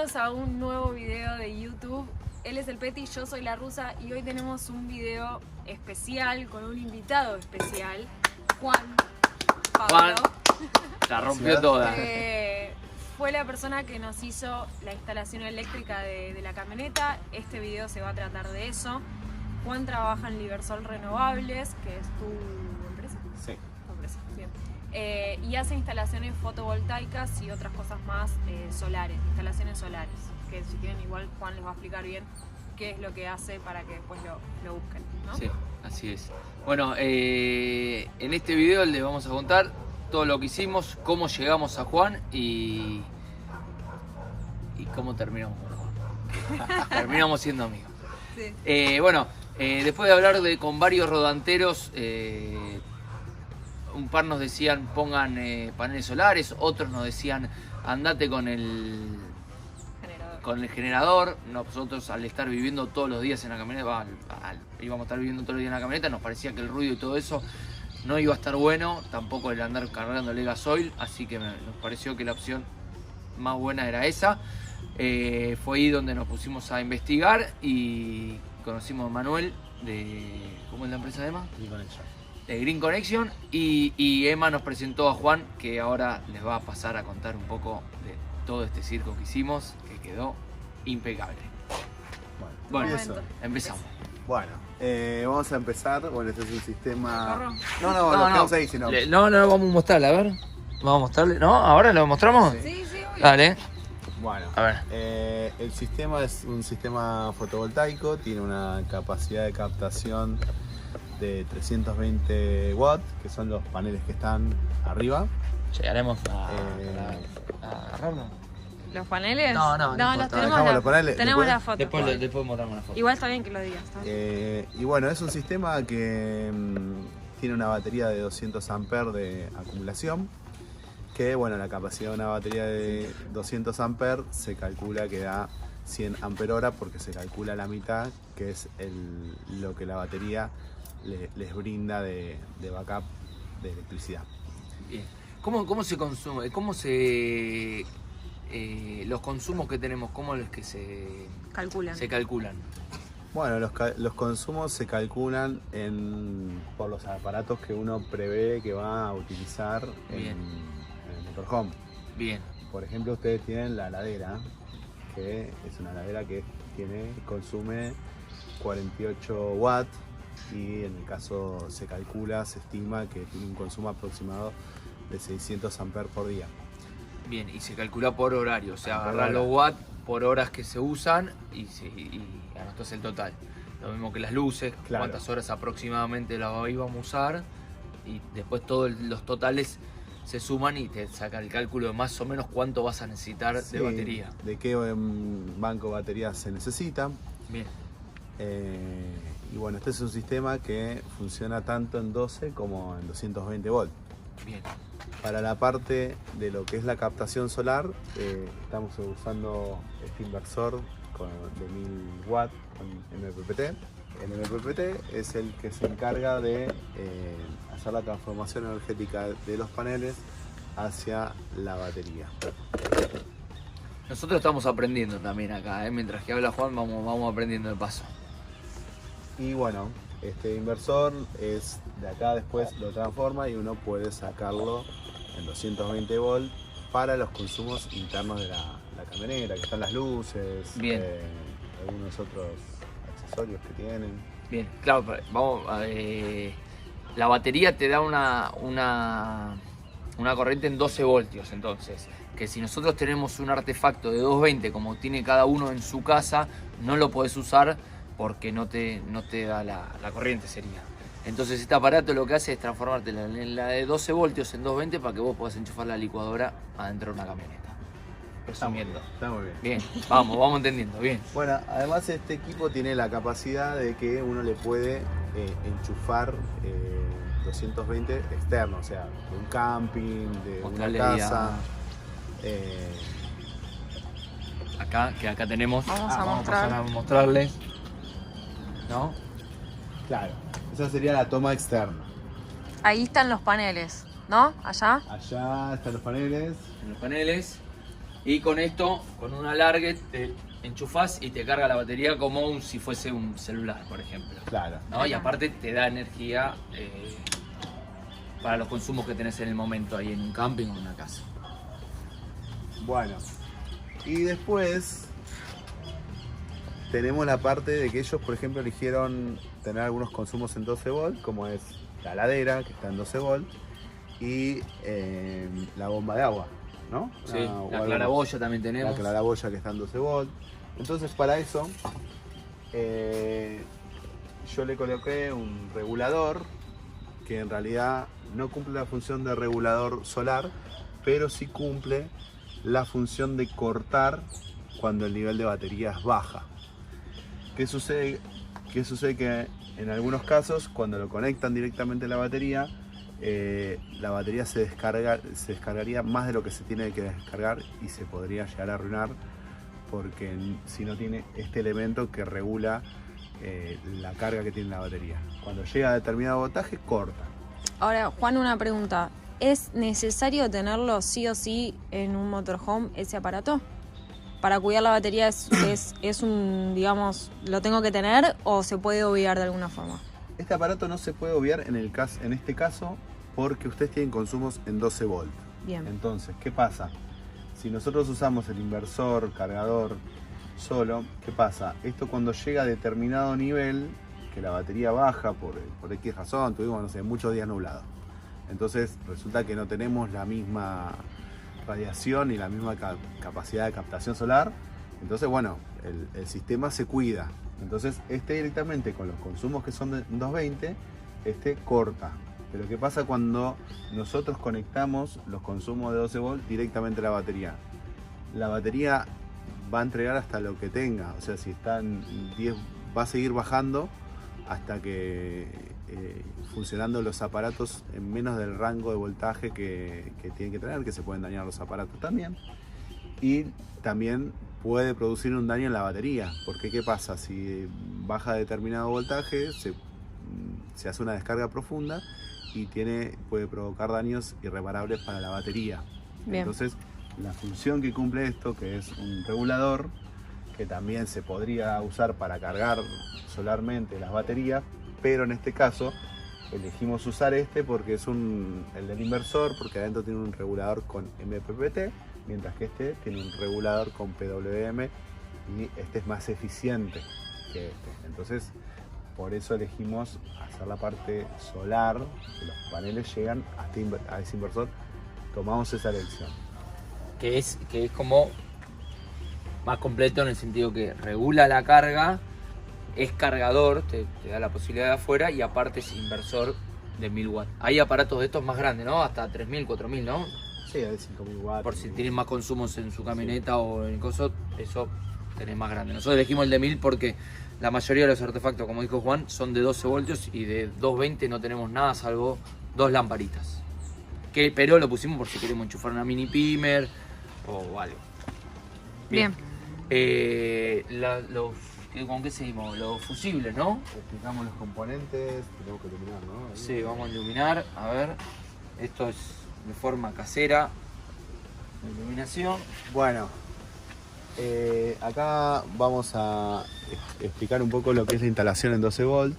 Bienvenidos a un nuevo video de YouTube. Él es el Peti, yo soy la Rusa y hoy tenemos un video especial con un invitado especial, Juan Pablo. La rompió toda. Fue la persona que nos hizo la instalación eléctrica de la camioneta. Este video se va a tratar de eso. Juan trabaja en Libersol Renovables, que es tu empresa. Sí. Tu empresa, bien. Y hace instalaciones fotovoltaicas y otras cosas más solares, instalaciones solares. Que si quieren igual Juan les va a explicar bien qué es lo que hace para que después lo busquen, ¿no? Sí, así es. Bueno, en este video les vamos a contar todo lo que hicimos, cómo llegamos a Juan y cómo terminamos con Juan. Terminamos siendo amigos. Sí. Bueno, después de hablar con varios rodanteros, un par nos decían pongan paneles solares, otros nos decían andate con el generador. Nosotros al estar viviendo todos los días en la camioneta, íbamos a estar viviendo todos los días en la camioneta, nos parecía que el ruido y todo eso no iba a estar bueno, tampoco el andar cargándole gasoil, así que nos pareció que la opción más buena era esa. Fue ahí donde nos pusimos a investigar y conocimos a Manuel ¿cómo es la empresa de Emma? Green Connection. De Green Connection y Emma nos presentó a Juan, que ahora les va a pasar a contar un poco de todo este circo que hicimos, que quedó impecable. Bueno, empezamos. Bueno, vamos a empezar. Bueno, este es un sistema. ¿Corro? No, lo dejamos ahí, sino. No, vamos a mostrarle, a ver. Vamos a mostrarle. ¿No? ¿Ahora lo mostramos? Sí, obvio. Dale. Bueno, A ver. el sistema es un sistema fotovoltaico, tiene una capacidad de captación de 320 watts, que son los paneles que están arriba. Llegaremos a agarrarlo. ¿Los paneles? No los importa. tenemos, Dejamos los paneles, tenemos después- la foto. Después mostramos una foto. Igual está bien que lo digas, ¿está? Y bueno, es un sistema que tiene una batería de 200 amperes de acumulación. Que bueno, la capacidad de una batería de 200 amperes se calcula que da 100 ampere-hora porque se calcula la mitad, que es lo que la batería les brinda de backup de electricidad. Bien. ¿Cómo se consume? Los consumos que tenemos, cómo es que se calculan? Bueno, los consumos se calculan por los aparatos que uno prevé que va a utilizar en el motorhome. Bien. Por ejemplo, ustedes tienen la heladera, que es una heladera que consume 48 watts y en el caso se estima que tiene un consumo aproximado de 600 amperes por día. Bien, y se calcula por horario, o sea, Por agarrar hora. los watts por horas que se usan y anotas el total. Lo mismo que las luces, Claro. cuántas horas aproximadamente las íbamos a usar y después todos los totales se suman y te saca el cálculo de más o menos cuánto vas a necesitar Sí, de batería. de qué banco de baterías se necesita. Bien, Y bueno, este es un sistema que funciona tanto en 12 como en 220 volts. bien. Para la parte de lo que es la captación solar, estamos usando este inversor de 1000 watts con MPPT. El MPPT es el que se encarga de hacer la transformación energética de los paneles hacia la batería. Nosotros estamos aprendiendo también acá, mientras que habla Juan vamos aprendiendo de paso. Y bueno, este inversor es de acá, después lo transforma y uno puede sacarlo en 220 volts para los consumos internos de la camioneta, que están las luces, Bien. algunos otros accesorios que tienen. Bien, claro, la batería te da una corriente en 12 voltios, entonces, que si nosotros tenemos un artefacto de 220 como tiene cada uno en su casa, no lo podés usar porque no te da la corriente sería. Entonces este aparato lo que hace es transformarte la de 12 voltios en 220 para que vos puedas enchufar la licuadora adentro de una camioneta. Resumiendo. Está muy bien. Bien, vamos entendiendo, bien. Bueno, además este equipo tiene la capacidad de que uno le puede enchufar 220 externo, o sea, de un camping, de una Mostrarle casa. Acá tenemos. Vamos a vamos mostrar. pasar a mostrarles. ¿No? Claro, esa sería la toma externa. Ahí están los paneles, ¿no? Allá. Allá están los paneles. En los paneles. Y con esto, con un alargue, te enchufás y te carga la batería como si fuese un celular, por ejemplo. Claro. ¿No? Y aparte te da energía para los consumos que tenés en el momento ahí en un camping o en una casa. Bueno, y después tenemos la parte de que ellos, por ejemplo, eligieron tener algunos consumos en 12 volt, como es la heladera, que está en 12 volt, y la bomba de agua, ¿no? Sí, la claraboya también tenemos. La claraboya que está en 12 volt. Entonces, para eso, yo le coloqué un regulador que en realidad no cumple la función de regulador solar, pero sí cumple la función de cortar cuando el nivel de baterías baja. ¿Qué sucede? Que en algunos casos, cuando lo conectan directamente a la batería se descargaría más de lo que se tiene que descargar y se podría llegar a arruinar, porque si no tiene este elemento que regula la carga que tiene la batería. Cuando llega a determinado voltaje, corta. Ahora, Juan, una pregunta. ¿Es necesario tenerlo sí o sí en un motorhome, ese aparato? ¿Para cuidar la batería es un, digamos, lo tengo que tener o se puede obviar de alguna forma? Este aparato no se puede obviar en este caso porque ustedes tienen consumos en 12 volt. Bien. Entonces, ¿qué pasa? Si nosotros usamos el inversor, cargador solo, ¿qué pasa? Esto cuando llega a determinado nivel, que la batería baja por X razón, tuvimos, no sé, muchos días nublados. Entonces resulta que no tenemos la misma radiación y la misma capacidad de captación solar. Entonces, bueno, el sistema se cuida. Entonces, directamente con los consumos que son de 220, corta. Pero ¿qué pasa cuando nosotros conectamos los consumos de 12 volt directamente a la batería? La batería va a entregar hasta lo que tenga. O sea, si está en 10, va a seguir bajando hasta que funcionando los aparatos en menos del rango de voltaje que tienen que tener, que se pueden dañar los aparatos también. Y también puede producir un daño en la batería, porque ¿qué pasa? Si baja determinado voltaje, se hace una descarga profunda y puede provocar daños irreparables para la batería. Bien. Entonces, la función que cumple esto, que es un regulador, que también se podría usar para cargar solarmente las baterías, pero en este caso elegimos usar porque es el del inversor, porque adentro tiene un regulador con MPPT, mientras que tiene un regulador con PWM y es más eficiente que Entonces, por eso elegimos hacer la parte solar, que los paneles llegan a ese inversor. Tomamos esa elección. Que es como más completo en el sentido que regula la carga, es cargador, te da la posibilidad de afuera y aparte es inversor de 1000 watts. Hay aparatos de estos más grandes, ¿no? Hasta 3000, 4000, ¿no? Sí, de 5000 watts. Por si tienen más consumos en su camioneta o en el coso, eso tenés más grande. Nosotros elegimos el de 1000 porque la mayoría de los artefactos, como dijo Juan, son de 12 voltios y de 220 no tenemos nada salvo 2 lamparitas. Pero lo pusimos por si queremos enchufar una mini pimer o algo. Bien. ¿Con qué seguimos? Los fusibles, ¿no? Explicamos los componentes, tenemos que iluminar, ¿no? Ahí. Sí, vamos a iluminar. A ver, esto es de forma casera, la iluminación. Bueno, acá vamos a explicar un poco lo que es la instalación en 12 volt.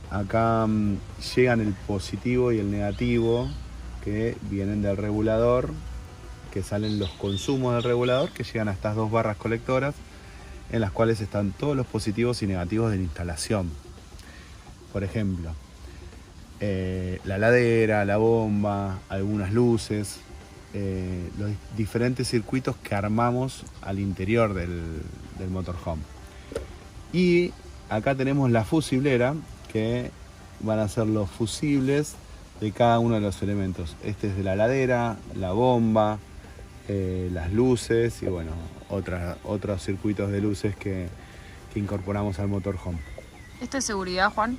Acá llegan el positivo y el negativo que vienen del regulador, que salen los consumos del regulador, que llegan a estas dos barras colectoras, en las cuales están todos los positivos y negativos de la instalación. Por ejemplo, la heladera, la bomba, algunas luces, los diferentes circuitos que armamos al interior del motorhome. Y acá tenemos la fusiblera, que van a ser los fusibles de cada uno de los elementos. Este es de la heladera, la bomba, las luces y bueno, otros circuitos de luces que incorporamos al motorhome. ¿Esto es seguridad, Juan?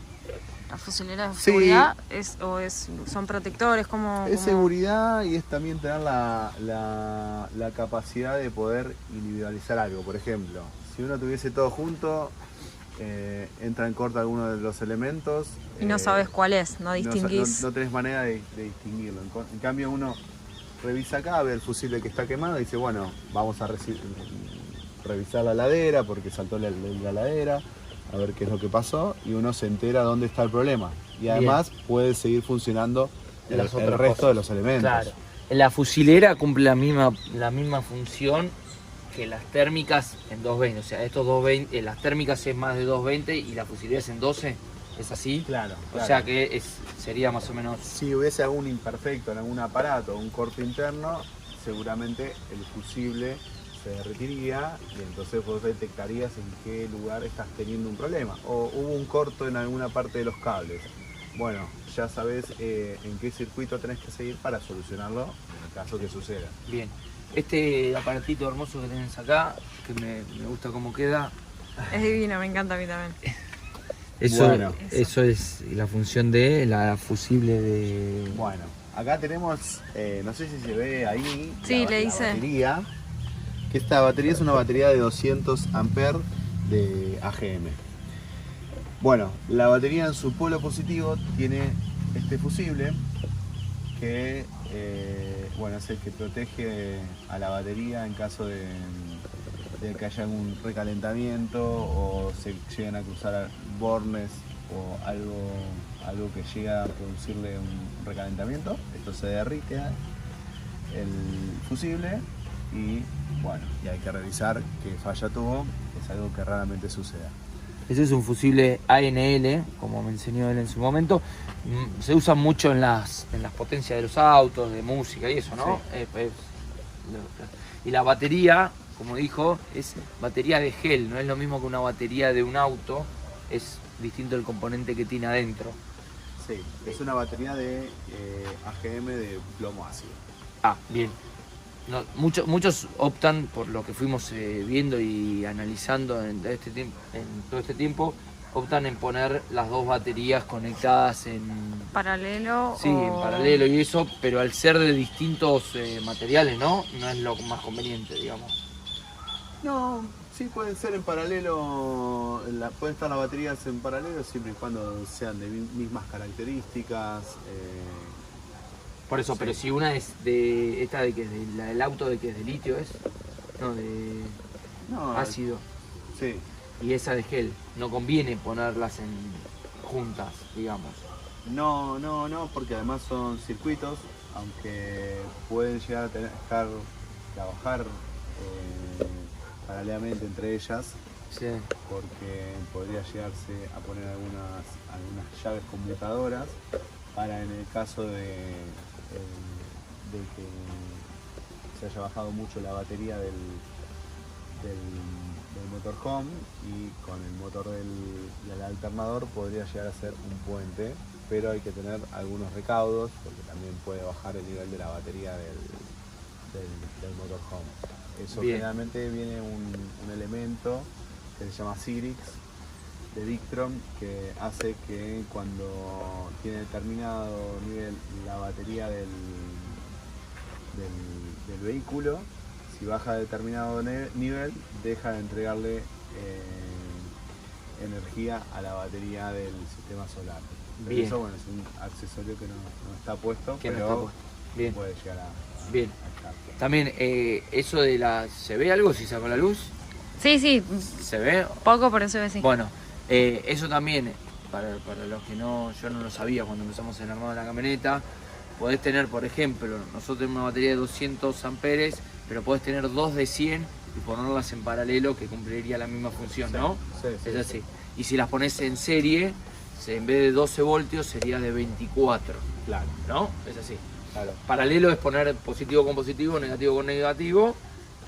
¿La fusilera de seguridad? Sí. ¿Son protectores? Es seguridad y es también tener la capacidad de poder individualizar algo. Por ejemplo, si uno tuviese todo junto, entra en corto alguno de los elementos. Y no sabes cuál es, no distinguís. No tenés manera de distinguirlo. En cambio, uno revisa acá, ve el fusible que está quemado y dice, bueno, vamos a revisar la ladera porque saltó la ladera, a ver qué es lo que pasó, y uno se entera dónde está el problema. Y además puede seguir funcionando el resto de los elementos. Claro. La fusilera cumple la misma función que las térmicas en 220. O sea, estos 220, las térmicas es más de 220 y la fusilera es en 12. ¿Es así? Claro. O sea que sería más o menos... Si hubiese algún imperfecto en algún aparato, un corte interno, seguramente el fusible se derretiría y entonces vos detectarías en qué lugar estás teniendo un problema. O hubo un corto en alguna parte de los cables. Bueno, ya sabes en qué circuito tenés que seguir para solucionarlo en el caso que suceda. Bien. Este aparatito hermoso que tenés acá, que me gusta cómo queda. Es divino, me encanta a mí también. Eso es la función de la fusible de... Bueno, acá tenemos, no sé si se ve ahí, sí, la batería. Que esta batería es una batería de 200 amperes de AGM. Bueno, la batería en su polo positivo tiene este fusible que bueno, es el que protege a la batería en caso de que haya algún recalentamiento o se lleguen a cruzar bornes o algo que llega a producirle un recalentamiento. Esto se derrite el fusible y bueno, y hay que revisar qué falla tuvo, es algo que raramente suceda. Ese es un fusible ANL, como me enseñó él en su momento. Se usa mucho en las potencias de los autos, de música y eso, ¿no? Sí. Y la batería, como dijo, es batería de gel, no es lo mismo que una batería de un auto, es distinto el componente que tiene adentro. Sí, es una batería de AGM de plomo ácido. Ah, bien. No, muchos optan, por lo que fuimos viendo y analizando en todo este tiempo, optan en poner las dos baterías conectadas en paralelo. Sí, en paralelo y eso, pero al ser de distintos materiales, ¿no? No es lo más conveniente, digamos. No, sí pueden ser en paralelo, pueden estar las baterías en paralelo siempre y cuando sean de mismas características. Por eso, sí. Pero si una es de esta de que es de la del auto, de que es de litio, es no de ácido. Sí. Y esa de gel, no conviene ponerlas juntas, digamos. No, porque además son circuitos, aunque pueden llegar a trabajar paralelamente entre ellas. Sí. Porque podría llegarse a poner algunas llaves conmutadoras para en el caso de que se haya bajado mucho la batería del motorhome y con el motor del alternador podría llegar a ser un puente, pero hay que tener algunos recaudos porque también puede bajar el nivel de la batería del motorhome. Eso Bien. Generalmente viene un elemento que se llama Sigrix de Victron, que hace que cuando tiene determinado nivel la batería del vehículo, si baja a determinado nivel, deja de entregarle energía a la batería del sistema solar. Pero eso, bueno, es un accesorio que no está puesto, pero Bien. puede llegar a Bien. estar. También, eso de ¿se ve algo si saco la luz? Sí. ¿Se ve? Poco, pero se ve, sí. Bueno, eso también, para los que yo no lo sabía cuando empezamos el armado de la camioneta, podés tener, por ejemplo, nosotros tenemos una batería de 200 amperes, pero podés tener dos de 100 y ponerlas en paralelo, que cumpliría la misma función, ¿no? Sí, es así. Y si las pones en serie, en vez de 12 voltios sería de 24. Claro. ¿No? Es así. Claro. Paralelo es poner positivo con positivo, negativo con negativo,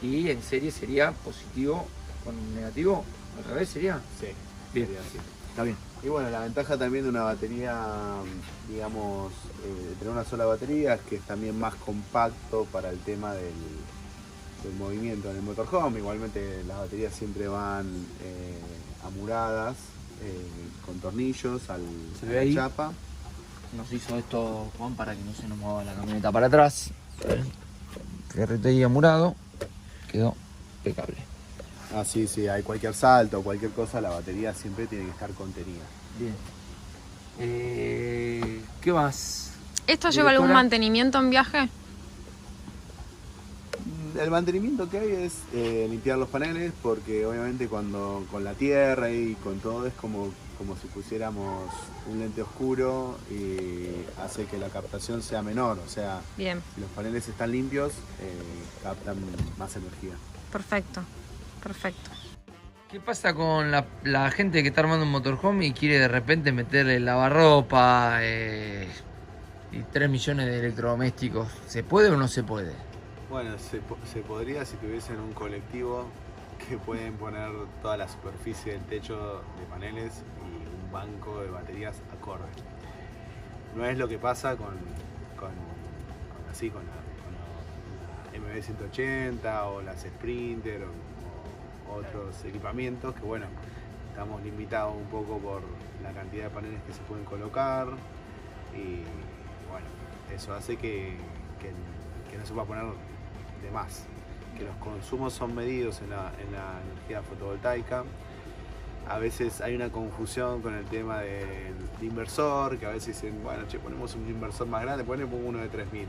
y en serie sería positivo con negativo, al revés sería. Sí. Bien, Sería así. está bien. Y bueno, la ventaja también de una batería, digamos, de tener una sola batería, es que es también más compacto para el tema del movimiento en el motorhome. Igualmente las baterías siempre van amuradas con tornillos a la chapa. Nos hizo esto Juan para que no se nos mueva la camioneta para atrás. Fierrete ahí amurado, quedó impecable. Ah, sí, hay cualquier salto o cualquier cosa, la batería siempre tiene que estar contenida. Bien. ¿Qué más? ¿Esto lleva algún mantenimiento en viaje? el mantenimiento que hay es limpiar los paneles, porque obviamente cuando con la tierra y con todo es como si pusiéramos un lente oscuro y hace que la captación sea menor. O sea, Bien, si los paneles están limpios, captan más energía. perfecto, perfecto. ¿Qué pasa con la gente que está armando un motorhome y quiere de repente meterle lavarropa y 3 millones de electrodomésticos? ¿Se puede o no se puede? Bueno, se podría si tuviesen un colectivo que pueden poner toda la superficie del techo de paneles y un banco de baterías acorde. No es lo que pasa con la MB180 o las Sprinter o otros equipamientos que, bueno, estamos limitados un poco por la cantidad de paneles que se pueden colocar y, bueno, eso hace que no se pueda poner de más, que los consumos son medidos en la energía fotovoltaica. A veces hay una confusión con el tema del inversor, que a veces dicen, bueno, che, ponemos un inversor más grande, ponemos uno de 3000.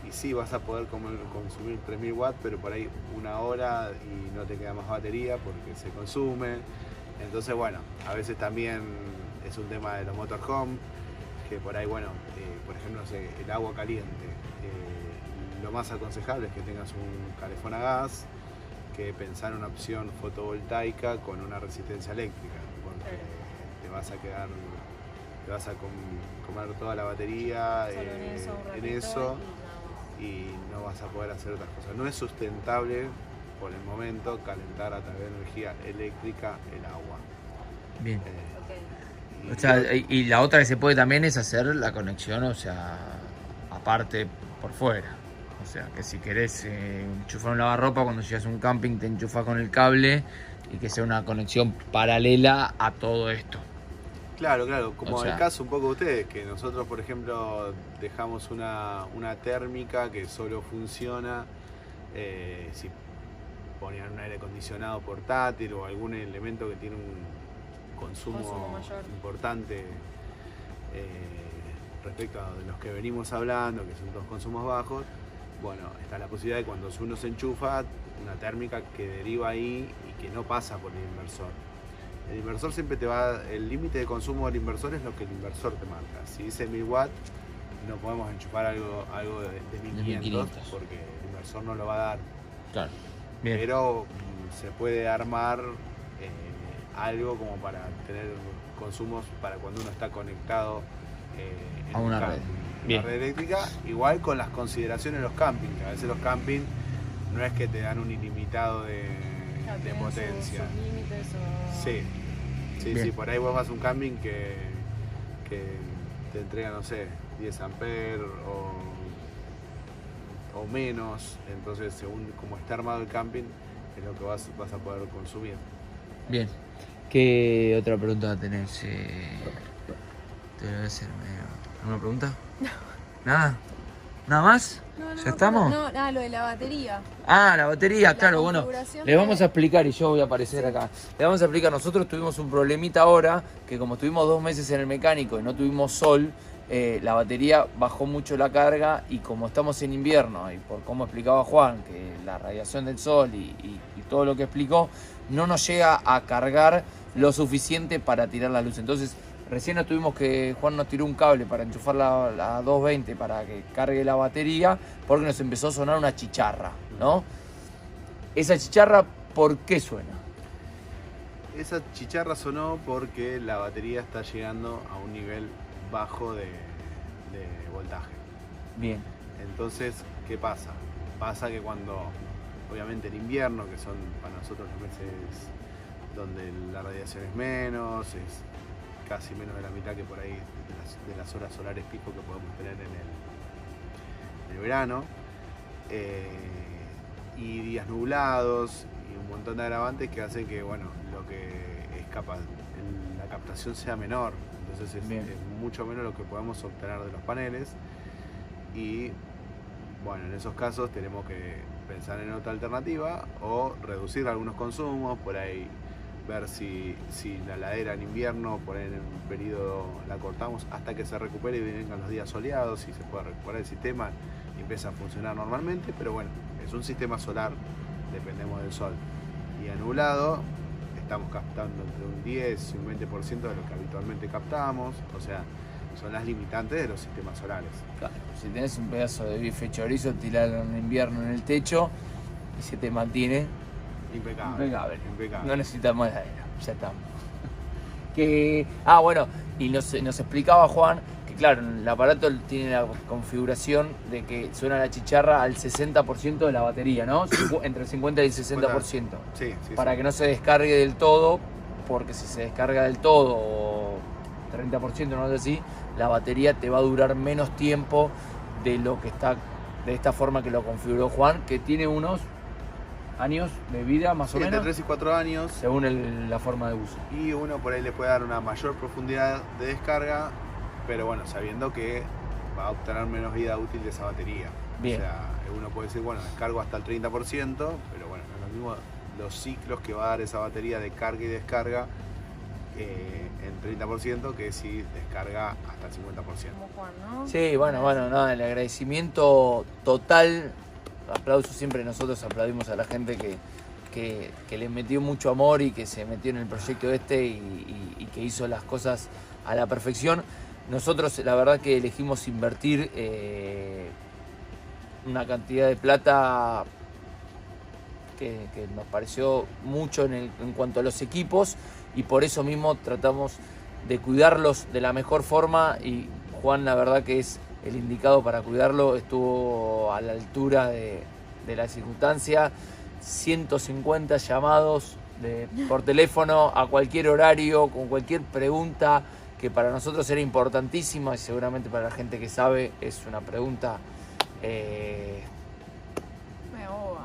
Y sí, vas a poder consumir 3000 watts, pero por ahí una hora y no te queda más batería porque se consume. Entonces, bueno, a veces también es un tema de los motorhome, que por ahí, bueno, por ejemplo, no sé, el agua caliente. Lo más aconsejable es que tengas un calefón a gas, que pensar en una opción fotovoltaica con una resistencia eléctrica, porque te vas a comer toda la batería en eso y no vas a poder hacer otras cosas. No es sustentable por el momento calentar a través de energía eléctrica el agua. Bien. O sea, y la otra que se puede también es hacer la conexión, o sea, aparte por fuera. O sea, que si querés enchufar un lavarropa, cuando llegas a un camping te enchufas con el cable y que sea una conexión paralela a todo esto. Claro, como o sea, el caso un poco de ustedes, que nosotros, por ejemplo, dejamos una térmica que solo funciona si ponían un aire acondicionado portátil o algún elemento que tiene un consumo mayor importante respecto a de los que venimos hablando, que son todos consumos bajos. Bueno, está la posibilidad de cuando uno se enchufa, una térmica que deriva ahí y que no pasa por el inversor. El inversor siempre el límite de consumo del inversor es lo que el inversor te marca. Si dice 1000 watts, no podemos enchufar algo de 1500 porque el inversor no lo va a dar. Claro. Bien. Pero se puede armar algo como para tener consumos para cuando uno está conectado a una red. Una red eléctrica, igual con las consideraciones de los campings, que a veces los campings no es que te dan un ilimitado de potencia. Sus límites o... Sí, por ahí vos vas a un camping que te entrega, no sé, 10 amperes o menos, entonces según cómo está armado el camping es lo que vas a poder consumir. Bien. ¿Qué otra pregunta tenés? Te voy a hacer ¿alguna pregunta? No. ¿Nada? ¿Nada más? No, ¿Ya estamos? No, nada, lo de la batería. Ah, la batería, La claro, bueno. configuración Les vamos a explicar y yo voy a aparecer acá. Les vamos a explicar, nosotros tuvimos un problemita ahora, que como estuvimos 2 meses en el mecánico y no tuvimos sol, la batería bajó mucho la carga y como estamos en invierno y por cómo explicaba Juan, que la radiación del sol y todo lo que explicó, no nos llega a cargar lo suficiente para tirar la luz. Entonces, recién Juan nos tiró un cable para enchufar la 220 para que cargue la batería, porque nos empezó a sonar una chicharra, ¿no? Esa chicharra, ¿por qué suena? Esa chicharra sonó porque la batería está llegando a un nivel bajo de voltaje. Bien. Entonces, ¿qué pasa? Pasa que cuando, obviamente el invierno, que son para nosotros los meses donde la radiación es menos, es casi menos de la mitad que por ahí de las horas solares pico que podemos tener en el verano, y días nublados y un montón de agravantes que hacen que, bueno, lo que es capaz, la captación sea menor, entonces es mucho menos lo que podemos obtener de los paneles y, bueno, en esos casos tenemos que pensar en otra alternativa o reducir algunos consumos, por ahí ver si la heladera en invierno, por ahí en un periodo la cortamos hasta que se recupere y vengan los días soleados y se pueda recuperar el sistema y empieza a funcionar normalmente, pero bueno, es un sistema solar, dependemos del sol. Y nublado, estamos captando entre un 10 y un 20% de lo que habitualmente captamos, o sea, son las limitantes de los sistemas solares. Claro, si tenés un pedazo de bife chorizo, tirarlo en invierno en el techo y se te mantiene Impecable. No necesitamos heladera, ya estamos. Bueno, y nos explicaba Juan que claro, el aparato tiene la configuración de que suena la chicharra al 60% de la batería, ¿no? Entre el 50 y el 60%. Sí, para que no se descargue del todo, porque si se descarga del todo, o 30%, no sé si, la batería te va a durar menos tiempo de lo que está, de esta forma que lo configuró Juan, que tiene unos años de vida más o menos. Entre 3 y 4 años. Según la forma de uso. Y uno por ahí le puede dar una mayor profundidad de descarga, pero bueno, sabiendo que va a obtener menos vida útil de esa batería. Bien. O sea, uno puede decir, bueno, descargo hasta el 30%, pero bueno, no es lo mismo los ciclos que va a dar esa batería de carga y descarga en 30% que si descarga hasta el 50%. Como Juan, ¿no? Sí, bueno, nada, el agradecimiento total. Aplauso, siempre nosotros aplaudimos a la gente que le metió mucho amor y que se metió en el proyecto y que hizo las cosas a la perfección. Nosotros la verdad que elegimos invertir una cantidad de plata que nos pareció mucho en cuanto a los equipos, y por eso mismo tratamos de cuidarlos de la mejor forma, y Juan la verdad que es el indicado para cuidarlo, estuvo a la altura de la circunstancia. 150 llamados por teléfono a cualquier horario, con cualquier pregunta que para nosotros era importantísima, y seguramente para la gente que sabe es una pregunta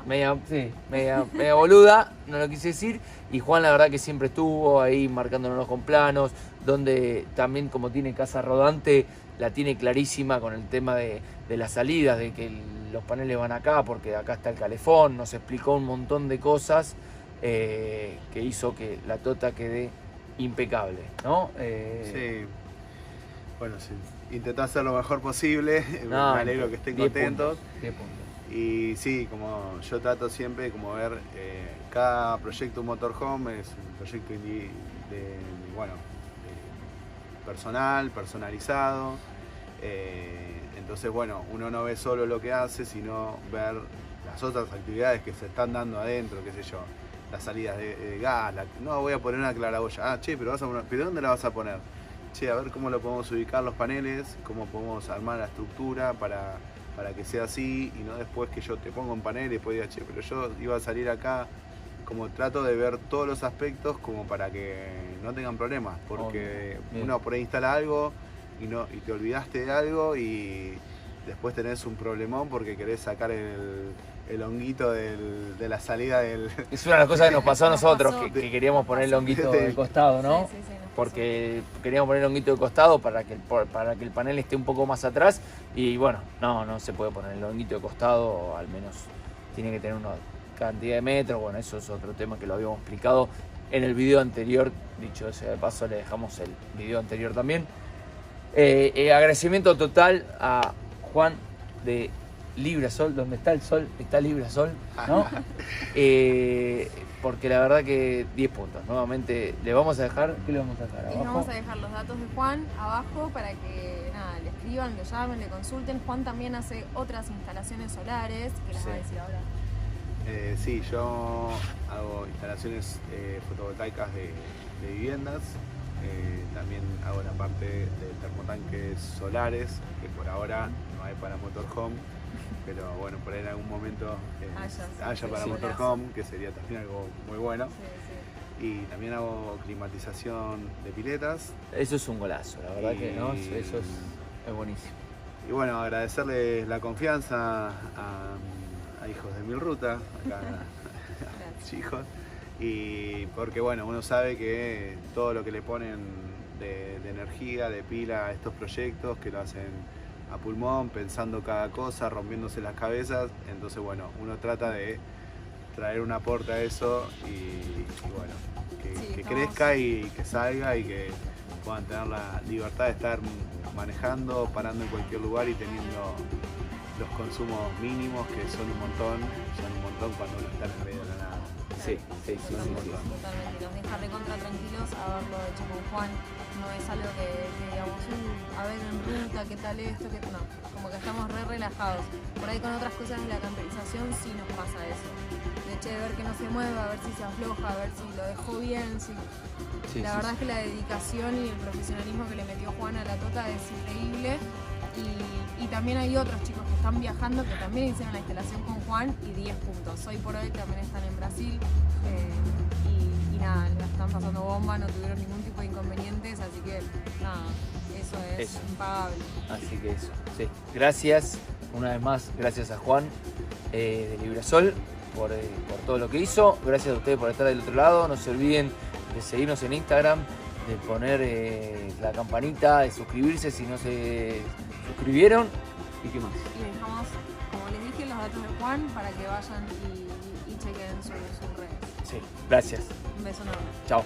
media boluda, no lo quise decir, y Juan la verdad que siempre estuvo ahí marcándonos con planos, donde también como tiene casa rodante, la tiene clarísima con el tema de las salidas, de que los paneles van acá porque acá está el calefón. Nos explicó un montón de cosas que hizo que la Tota quede impecable, ¿no? Sí. Bueno, sí. Intentó hacer lo mejor posible. Me alegro que estén 10 contentos. Puntos, 10 puntos. Y sí, como yo trato siempre como ver cada proyecto motorhome es un proyecto personalizado. Entonces, bueno, uno no ve solo lo que hace, sino ver las otras actividades que se están dando adentro, qué sé yo, las salidas de gas, no voy a poner una claraboya, pero ¿dónde la vas a poner? Che, a ver cómo lo podemos ubicar los paneles, cómo podemos armar la estructura para que sea así, y no después que yo te pongo un panel y después diga, che, pero yo iba a salir acá. Como trato de ver todos los aspectos como para que no tengan problemas, porque uno por ahí instala algo y te olvidaste de algo y después tenés un problemón porque querés sacar el honguito de la salida del... Es una de las cosas que nos pasó a nosotros, que queríamos poner el honguito de costado, ¿no? Sí, porque queríamos poner el honguito de costado para que el panel esté un poco más atrás, y bueno, no se puede poner el honguito de costado, al menos tiene que tener una cantidad de metros. Bueno, eso es otro tema que lo habíamos explicado en el video anterior. Dicho sea de paso, le dejamos el video anterior también. Agradecimiento total a Juan de Librasol. Donde está el sol, está Librasol, ¿no? Porque la verdad que 10 puntos. Nuevamente, ¿le vamos a dejar? ¿Qué le vamos a dejar abajo? Les vamos a dejar los datos de Juan abajo para que le escriban, lo llamen, le consulten. Juan también hace otras instalaciones solares, que las va a decir ahora. Sí, yo hago instalaciones fotovoltaicas de viviendas. También hago la parte de termotanques solares, que por ahora no hay para motorhome, pero bueno, por ahí en algún momento haya para motorhome, que sería también algo muy bueno. Y también hago climatización de piletas. Eso es un golazo, la verdad que no, eso es buenísimo. Y bueno, agradecerles la confianza a Hijos de Mil Rutas, acá chicos, y porque bueno, uno sabe que todo lo que le ponen de energía, de pila a estos proyectos, que lo hacen a pulmón, pensando cada cosa, rompiéndose las cabezas, entonces bueno, uno trata de traer un aporte a eso y bueno, que crezca y que salga y que puedan tener la libertad de estar manejando, parando en cualquier lugar y teniendo los consumos mínimos, que son un montón cuando uno está en el medio de la nada. Sí. Totalmente, nos deja recontra tranquilos haberlo hecho con Juan. No es algo que digamos, a ver en ruta, qué tal esto, qué no. Como que estamos re relajados. Por ahí con otras cosas de la camperización sí nos pasa eso. De hecho, de ver que no se mueva, a ver si se afloja, a ver si lo dejó bien. La verdad es que la dedicación y el profesionalismo que le metió Juan a la tota es increíble. Y también hay otros chicos que están viajando que también hicieron la instalación con Juan y 10 puntos. Hoy por hoy también están en Brasil y nada, la están pasando bomba, no tuvieron ningún tipo de inconvenientes, así que nada, eso es impagable. Así que eso, sí. Gracias, una vez más, gracias a Juan de Librasol por todo lo que hizo. Gracias a ustedes por estar del otro lado. No se olviden de seguirnos en Instagram, de poner la campanita, de suscribirse si no se suscribieron. ¿Y qué más? Y dejamos, como les dije, los datos de Juan para que vayan y chequen sus redes. Sí, gracias. Un beso enorme. Chao.